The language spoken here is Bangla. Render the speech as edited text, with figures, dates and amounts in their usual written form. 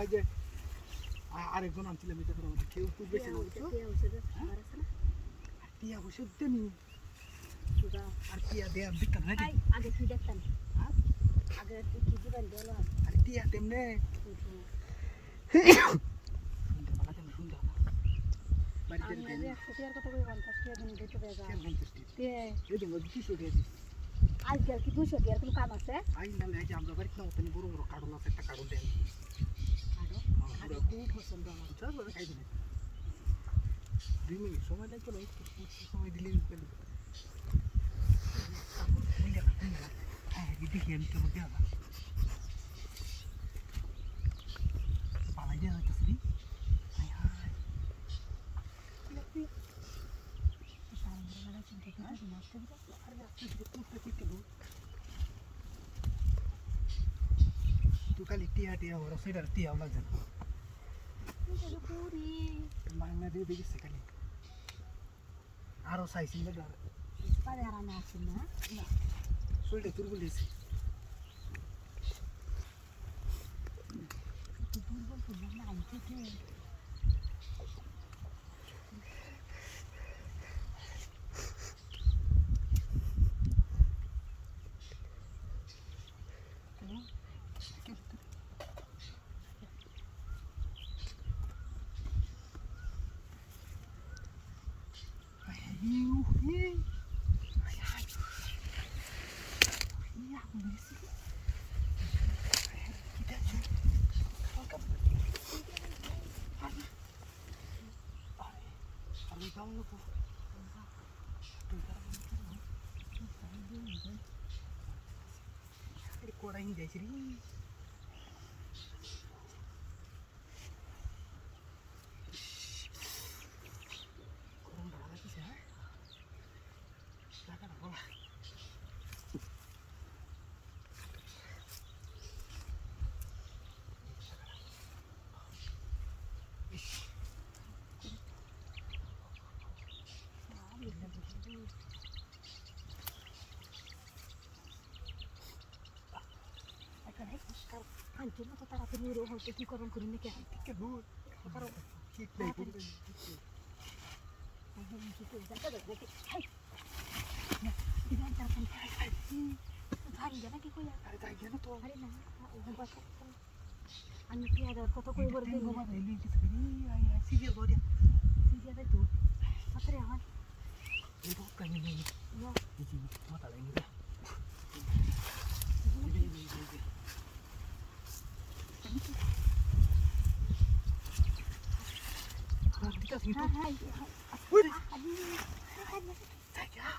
এই যে আরেকজন আনছিলাম এটা করে কেউ খুব বেশি না বুঝছো টিয়া বসে দেনি আর টিয়া দে আমি দেখতাম নাকি আগে কি দেখতাম আগে কি দিবেন বলো আর টিয়া তেমনে আজকাল কি 200 টাকার কোনো কাম আছে আমরা বাড়িতে না ওখানে বড় বড় কার্টুন আছে একটা কার্টুন দেন খুব পছন্দ আমার 2 মিনিট সময় লাগবে না একটু সময় দিলে হ্যাঁ দেখি আমি কেমন দেওয়া পালাই দেওয়া হইতেছি तू खाली टिया टिया हो रहा है टिया वाला जन मांगना दे देगी से खाली आरो साइज में डर পারে আর না আছে না सोल्डे तुरबुल दिस দুর্বল তো না আইতে কে कोड़ा ही जाए श्री कोड़ा डाला किसे है लगा बोला আনতে না তো তাড়াতাড়ি ওর হয়তো কি করণ করি নাকি के दूर करो ठीक नहीं पूरी अरे जाइए ना तो আমি পেয়াদার কত কই বলে দিই गोमा रेली की सभी आई सीरियल हो गया সিরিয়ালে তো তাড়াতাড়ি আমার ये बहुत कहीं नहीं নো ये जी मत आएंगे হ্যাঁ হ্যাঁ